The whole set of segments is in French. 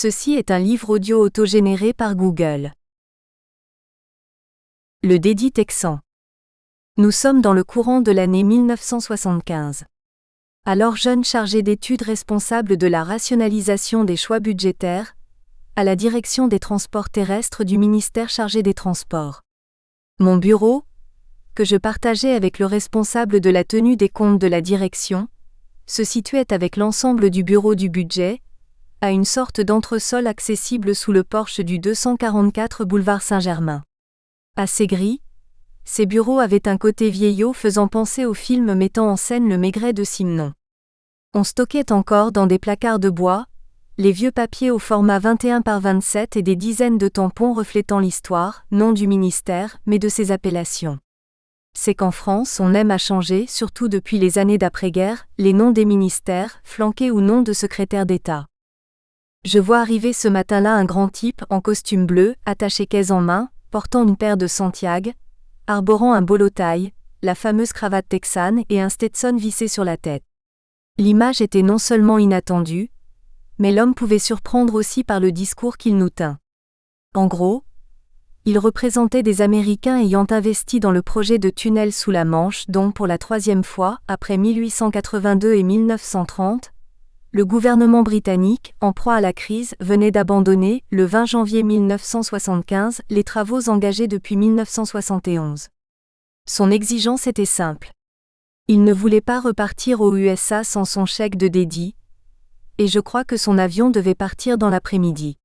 Ceci est un livre audio autogénéré par Google. Le dédit texan. Nous sommes dans le courant de l'année 1975. Alors jeune chargé d'études responsable de la rationalisation des choix budgétaires, à la direction des transports terrestres du ministère chargé des Transports. Mon bureau, que je partageais avec le responsable de la tenue des comptes de la direction, se situait avec l'ensemble du bureau du budget, à une sorte d'entresol accessible sous le porche du 244 boulevard Saint-Germain. Assez gris, ces bureaux avaient un côté vieillot faisant penser au film mettant en scène le Maigret de Simon. On stockait encore dans des placards de bois, les vieux papiers au format 21 par 27 et des dizaines de tampons reflétant l'histoire, non du ministère, mais de ses appellations. C'est qu'en France on aime à changer, surtout depuis les années d'après-guerre, les noms des ministères, flanqués ou non de secrétaires d'État. Je vois arriver ce matin-là un grand type en costume bleu, attaché caisse en main, portant une paire de Santiago, arborant un bolo taille, la fameuse cravate texane et un Stetson vissé sur la tête. L'image était non seulement inattendue, mais l'homme pouvait surprendre aussi par le discours qu'il nous tint. En gros, il représentait des Américains ayant investi dans le projet de tunnel sous la Manche dont, pour la troisième fois, après 1882 et 1930, le gouvernement britannique, en proie à la crise, venait d'abandonner, le 20 janvier 1975, les travaux engagés depuis 1971. Son exigence était simple. Il ne voulait pas repartir aux USA sans son chèque de dédit, et je crois que son avion devait partir dans l'après-midi.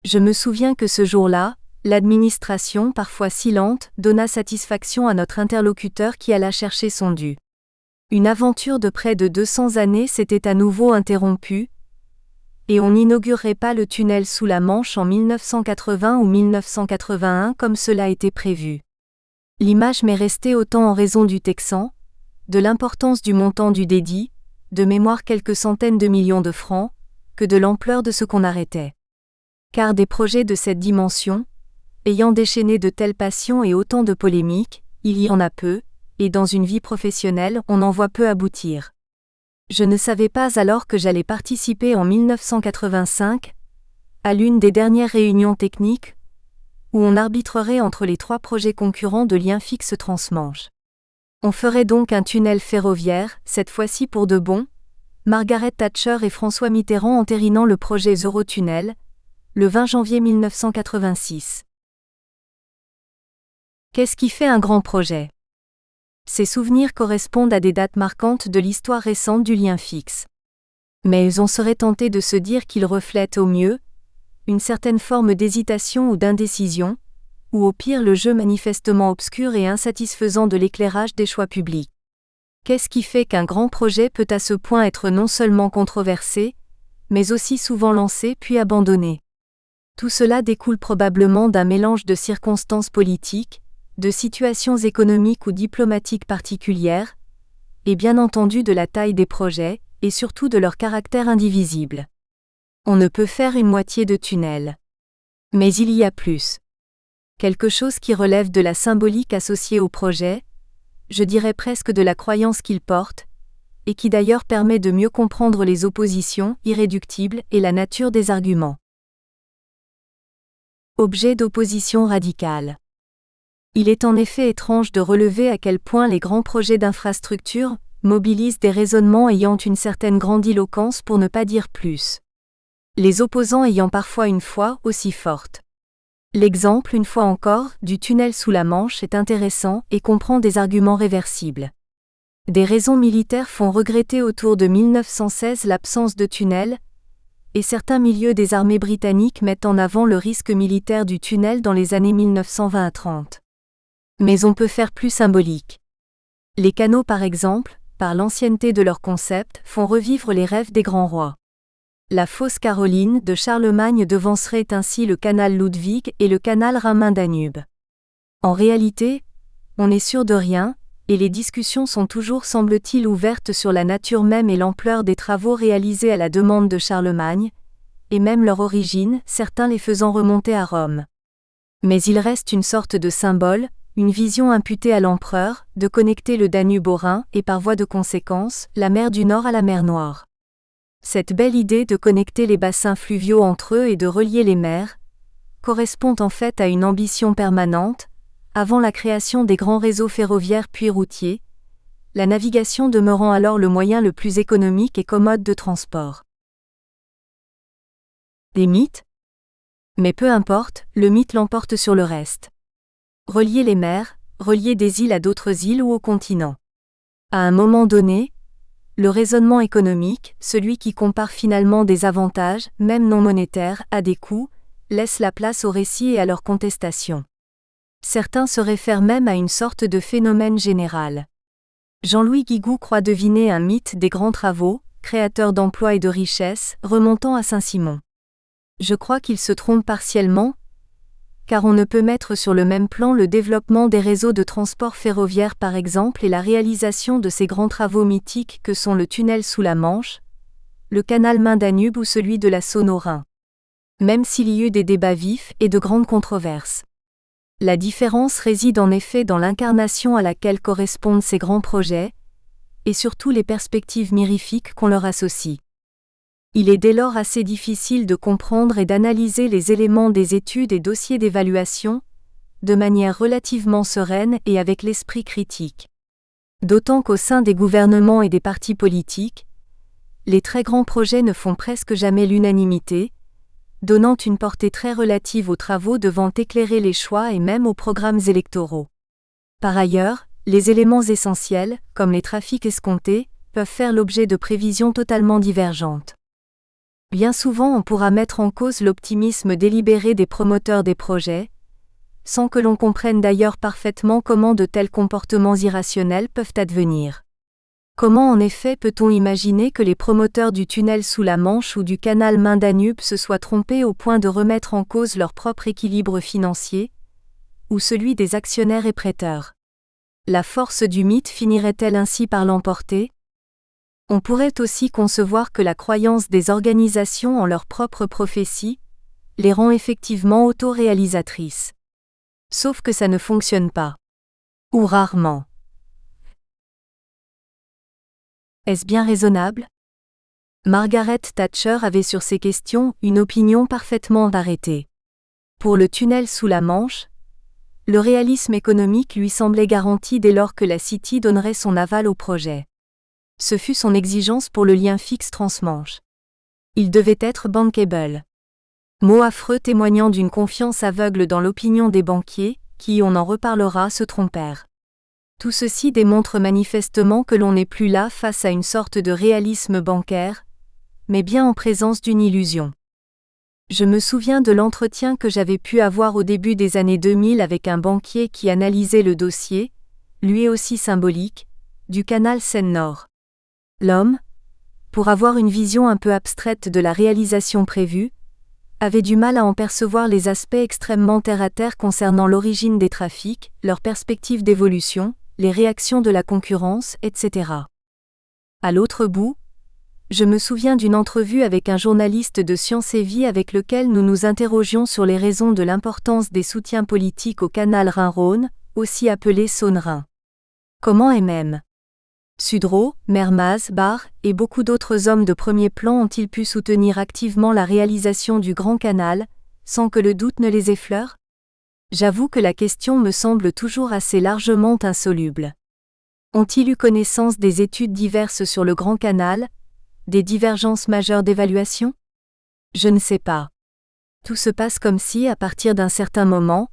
Je me souviens que ce jour-là, l'administration, parfois si lente, donna satisfaction à notre interlocuteur qui alla chercher son dû. Une aventure de près de 200 années s'était à nouveau interrompue, et on n'inaugurerait pas le tunnel sous la Manche en 1980 ou 1981 comme cela était prévu. L'image m'est restée autant en raison du Texan, de l'importance du montant du dédit, de mémoire quelques centaines de millions de francs, que de l'ampleur de ce qu'on arrêtait. Car des projets de cette dimension, ayant déchaîné de telles passions et autant de polémiques, il y en a peu, et dans une vie professionnelle on en voit peu aboutir. Je ne savais pas alors que j'allais participer en 1985 à l'une des dernières réunions techniques où on arbitrerait entre les trois projets concurrents de lien fixe transmanche. On ferait donc un tunnel ferroviaire, cette fois-ci pour de bon, Margaret Thatcher et François Mitterrand entérinant le projet Eurotunnel, le 20 janvier 1986. Qu'est-ce qui fait un grand projet ? Ces souvenirs correspondent à des dates marquantes de l'histoire récente du lien fixe. Mais on serait tenté de se dire qu'ils reflètent au mieux une certaine forme d'hésitation ou d'indécision, ou au pire le jeu manifestement obscur et insatisfaisant de l'éclairage des choix publics. Qu'est-ce qui fait qu'un grand projet peut à ce point être non seulement controversé, mais aussi souvent lancé puis abandonné ? Tout cela découle probablement d'un mélange de circonstances politiques, de situations économiques ou diplomatiques particulières, et bien entendu de la taille des projets, et surtout de leur caractère indivisible. On ne peut faire une moitié de tunnel. Mais il y a plus. Quelque chose qui relève de la symbolique associée au projet, je dirais presque de la croyance qu'il porte, et qui d'ailleurs permet de mieux comprendre les oppositions irréductibles et la nature des arguments. Objet d'opposition radicale. Il est en effet étrange de relever à quel point les grands projets d'infrastructure mobilisent des raisonnements ayant une certaine grandiloquence pour ne pas dire plus. Les opposants ayant parfois une foi aussi forte. L'exemple, une fois encore, du tunnel sous la Manche est intéressant et comprend des arguments réversibles. Des raisons militaires font regretter autour de 1916 l'absence de tunnel, et certains milieux des armées britanniques mettent en avant le risque militaire du tunnel dans les années 1920 à 30. Mais on peut faire plus symbolique. Les canaux par exemple, par l'ancienneté de leur concept, font revivre les rêves des grands rois. La fosse Caroline de Charlemagne devancerait ainsi le canal Ludwig et le canal Rhin-Main-Danube. En réalité, on n'est sûr de rien, et les discussions sont toujours semble-t-il ouvertes sur la nature même et l'ampleur des travaux réalisés à la demande de Charlemagne, et même leur origine, certains les faisant remonter à Rome. Mais il reste une sorte de symbole, une vision imputée à l'empereur, de connecter le Danube au Rhin et par voie de conséquence, la mer du Nord à la mer Noire. Cette belle idée de connecter les bassins fluviaux entre eux et de relier les mers correspond en fait à une ambition permanente, avant la création des grands réseaux ferroviaires puis routiers, la navigation demeurant alors le moyen le plus économique et commode de transport. Des mythes ? Mais peu importe, le mythe l'emporte sur le reste. Relier les mers, relier des îles à d'autres îles ou au continent. À un moment donné, le raisonnement économique, celui qui compare finalement des avantages, même non monétaires, à des coûts, laisse la place aux récits et à leurs contestations. Certains se réfèrent même à une sorte de phénomène général. Jean-Louis Guigou croit deviner un mythe des grands travaux, créateur d'emplois et de richesses, remontant à Saint-Simon. Je crois qu'il se trompe partiellement, car on ne peut mettre sur le même plan le développement des réseaux de transport ferroviaire par exemple et la réalisation de ces grands travaux mythiques que sont le tunnel sous la Manche, le canal Main-Danube ou celui de la Saône au Rhin. Même s'il y eut des débats vifs et de grandes controverses. La différence réside en effet dans l'incarnation à laquelle correspondent ces grands projets, et surtout les perspectives mirifiques qu'on leur associe. Il est dès lors assez difficile de comprendre et d'analyser les éléments des études et dossiers d'évaluation, de manière relativement sereine et avec l'esprit critique. D'autant qu'au sein des gouvernements et des partis politiques, les très grands projets ne font presque jamais l'unanimité, donnant une portée très relative aux travaux devant éclairer les choix et même aux programmes électoraux. Par ailleurs, les éléments essentiels, comme les trafics escomptés, peuvent faire l'objet de prévisions totalement divergentes. Bien souvent on pourra mettre en cause l'optimisme délibéré des promoteurs des projets, sans que l'on comprenne d'ailleurs parfaitement comment de tels comportements irrationnels peuvent advenir. Comment en effet peut-on imaginer que les promoteurs du tunnel sous la Manche ou du canal Main-Danube se soient trompés au point de remettre en cause leur propre équilibre financier, ou celui des actionnaires et prêteurs? La force du mythe finirait-elle ainsi par l'emporter? On pourrait aussi concevoir que la croyance des organisations en leur propre prophétie les rend effectivement autoréalisatrices. Sauf que ça ne fonctionne pas. Ou rarement. Est-ce bien raisonnable? Margaret Thatcher avait sur ces questions une opinion parfaitement arrêtée. Pour le tunnel sous la Manche, le réalisme économique lui semblait garanti dès lors que la City donnerait son aval au projet. Ce fut son exigence pour le lien fixe transmanche. Il devait être bankable. Mot affreux témoignant d'une confiance aveugle dans l'opinion des banquiers, qui, on en reparlera, se trompèrent. Tout ceci démontre manifestement que l'on n'est plus là face à une sorte de réalisme bancaire, mais bien en présence d'une illusion. Je me souviens de l'entretien que j'avais pu avoir au début des années 2000 avec un banquier qui analysait le dossier, lui aussi symbolique, du canal Seine-Nord. L'homme, pour avoir une vision un peu abstraite de la réalisation prévue, avait du mal à en percevoir les aspects extrêmement terre-à-terre concernant l'origine des trafics, leurs perspectives d'évolution, les réactions de la concurrence, etc. À l'autre bout, je me souviens d'une entrevue avec un journaliste de Science et Vie avec lequel nous nous interrogions sur les raisons de l'importance des soutiens politiques au canal Rhin-Rhône, aussi appelé Saône-Rhin. Comment et même Sudreau, Mermaz, Barre et beaucoup d'autres hommes de premier plan ont-ils pu soutenir activement la réalisation du Grand Canal, sans que le doute ne les effleure? J'avoue que la question me semble toujours assez largement insoluble. Ont-ils eu connaissance des études diverses sur le Grand Canal, des divergences majeures d'évaluation? Je ne sais pas. Tout se passe comme si, à partir d'un certain moment,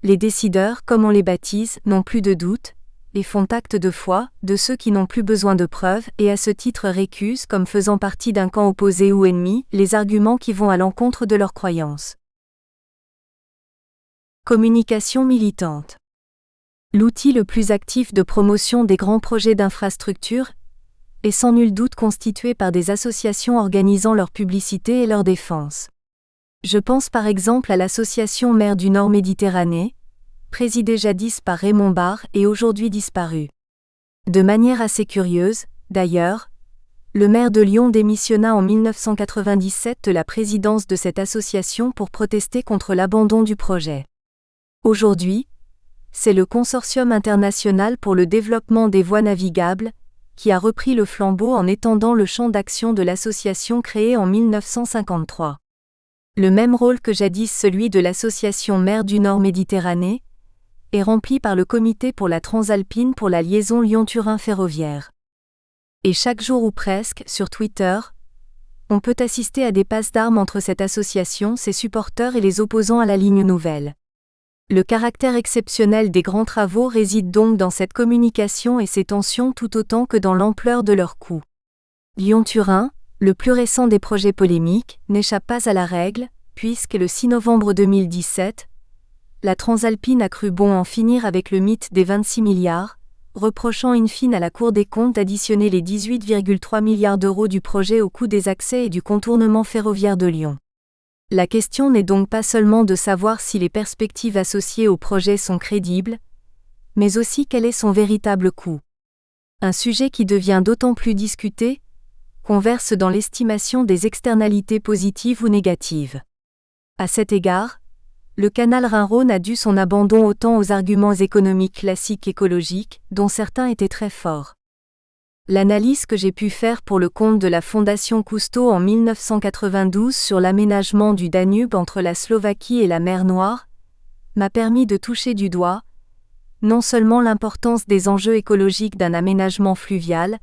les décideurs, comme on les baptise, n'ont plus de doute, et font acte de foi, de ceux qui n'ont plus besoin de preuves, et à ce titre récusent comme faisant partie d'un camp opposé ou ennemi, les arguments qui vont à l'encontre de leurs croyances. Communication militante. L'outil le plus actif de promotion des grands projets d'infrastructure est sans nul doute constitué par des associations organisant leur publicité et leur défense. Je pense par exemple à l'association Maires du Nord Méditerranée, présidée jadis par Raymond Barre et aujourd'hui disparue. De manière assez curieuse, d'ailleurs, le maire de Lyon démissionna en 1997 de la présidence de cette association pour protester contre l'abandon du projet. Aujourd'hui, c'est le Consortium international pour le développement des voies navigables, qui a repris le flambeau en étendant le champ d'action de l'association créée en 1953. Le même rôle que jadis celui de l'association Mer du Nord Méditerranée est rempli par le Comité pour la Transalpine pour la liaison Lyon-Turin ferroviaire. Et chaque jour ou presque, sur Twitter, on peut assister à des passes d'armes entre cette association, ses supporters et les opposants à la ligne nouvelle. Le caractère exceptionnel des grands travaux réside donc dans cette communication et ses tensions tout autant que dans l'ampleur de leur coût. Lyon-Turin, le plus récent des projets polémiques, n'échappe pas à la règle, puisque le 6 novembre 2017, la Transalpine a cru bon en finir avec le mythe des 26 milliards, reprochant in fine à la Cour des comptes d'additionner les 18,3 milliards d'euros du projet au coût des accès et du contournement ferroviaire de Lyon. La question n'est donc pas seulement de savoir si les perspectives associées au projet sont crédibles, mais aussi quel est son véritable coût. Un sujet qui devient d'autant plus discuté qu'on verse dans l'estimation des externalités positives ou négatives. À cet égard, le canal Rhin-Rhône a dû son abandon autant aux arguments économiques classiques qu'écologiques, dont certains étaient très forts. L'analyse que j'ai pu faire pour le compte de la Fondation Cousteau en 1992 sur l'aménagement du Danube entre la Slovaquie et la mer Noire m'a permis de toucher du doigt non seulement l'importance des enjeux écologiques d'un aménagement fluvial,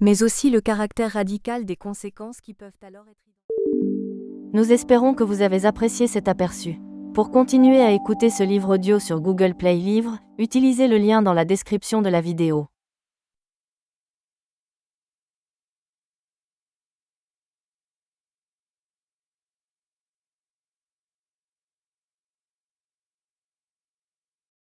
mais aussi le caractère radical des conséquences qui peuvent alors être... Nous espérons que vous avez apprécié cet aperçu. Pour continuer à écouter ce livre audio sur Google Play Livres, utilisez le lien dans la description de la vidéo.